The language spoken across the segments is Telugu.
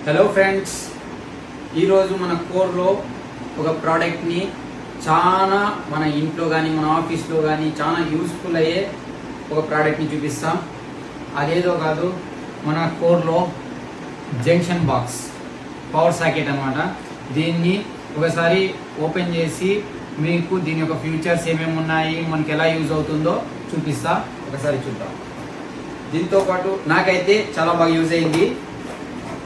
హలో ఫ్రెండ్స్, ఈరోజు మన కోర్లో ఒక ప్రోడక్ట్ని చాలా మన ఇంట్లో కానీ మన ఆఫీస్లో కానీ చాలా యూస్ఫుల్ అయ్యే ఒక ప్రోడక్ట్ని చూపిస్తాం. అదేదో కాదు, మన కోర్లో జంక్షన్ బాక్స్ పవర్ సాకెట్ అన్నమాట. దీన్ని ఒకసారి ఓపెన్ చేసి మీకు దీని యొక్క ఫ్యూచర్స్ ఏమేమి ఉన్నాయి, మనకి ఎలా యూజ్ అవుతుందో చూపిస్తా. ఒకసారి చూద్దాం. దీంతో పాటు నాకైతే చాలా బాగా యూజ్ అయింది.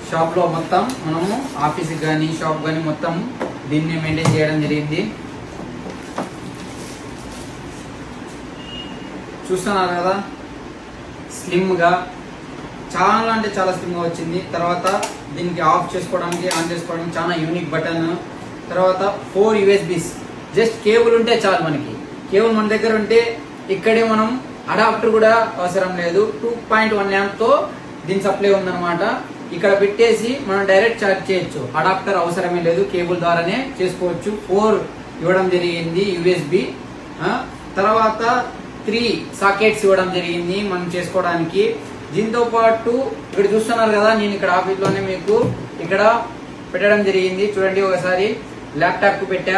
షాప్లో మొత్తం మనము ఆఫీస్కి కానీ షాప్ కానీ మొత్తం దీన్ని మెయింటైన్ చేయడం జరిగింది. చూస్తున్నారు కదా, స్లిమ్గా చాలా అంటే చాలా స్లిమ్గా వచ్చింది. తర్వాత దీనికి ఆఫ్ చేసుకోవడానికి ఆన్ చేసుకోవడానికి చాలా యూనిక్ బటన్. తర్వాత 4 USBs, జస్ట్ కేబుల్ ఉంటే చాలు. మనకి కేబుల్ మన దగ్గర ఉంటే ఇక్కడే మనం అడాప్టర్ కూడా అవసరం లేదు. 2.1 amp దీని సప్లై ఉందన్నమాట. ఇక్కడ పెట్టేసి మనం డైరెక్ట్ ఛార్జ్ చేయొచ్చు. అడాప్టర్ అవసరమే లేదు, కేబుల్ ద్వారానే చేసుకోవచ్చు. 4 ఇవ్వడం జరిగింది USB. తర్వాత 3 సాకెట్స్ ఇవ్వడం జరిగింది మనం చేసుకోవడానికి. దీంతో పాటు ఇక్కడ చూస్తున్నారు కదా, నేను ఇక్కడ ఆఫీస్లోనే మీకు ఇక్కడ పెట్టడం జరిగింది. చూడండి, ఒకసారి ల్యాప్టాప్కి పెట్టా,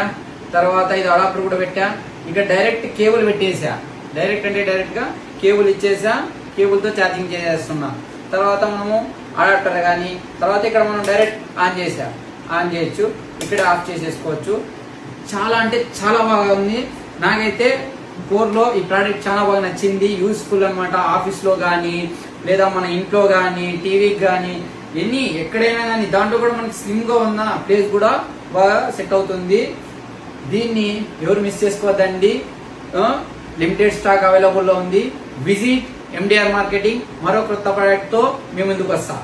తర్వాత ఇది అడాప్టర్ కూడా పెట్టా. ఇక్కడ డైరెక్ట్ కేబుల్ పెట్టేసా. డైరెక్ట్ అంటే డైరెక్ట్గా కేబుల్ ఇచ్చేసా, కేబుల్తో ఛార్జింగ్ చేసేస్తున్నా. తర్వాత మనము అడాప్టర్ కానీ తర్వాత ఇక్కడ మనం డైరెక్ట్ ఆన్ చేయొచ్చు, ఇక్కడ ఆఫ్ చేసేసుకోవచ్చు. చాలా అంటే చాలా బాగా ఉంది. నాకైతే కోర్లో ఈ ప్రోడక్ట్ చాలా బాగా నచ్చింది. యూస్ఫుల్ అనమాట. ఆఫీస్లో కానీ లేదా మన ఇంట్లో కానీ టీవీకి కానీ ఎక్కడైనా కానీ దాంట్లో కూడా మనకి స్లిమ్గా ఉన్న ప్లేస్ కూడా బాగా సెట్ అవుతుంది. దీన్ని ఎవరు మిస్ చేసుకోవద్దండి. లిమిటెడ్ స్టాక్ అవైలబుల్లో ఉంది. Visit MDR marketing. మరో కొత్త ప్రోడక్ట్తో మేము ముందుకు వస్తాం.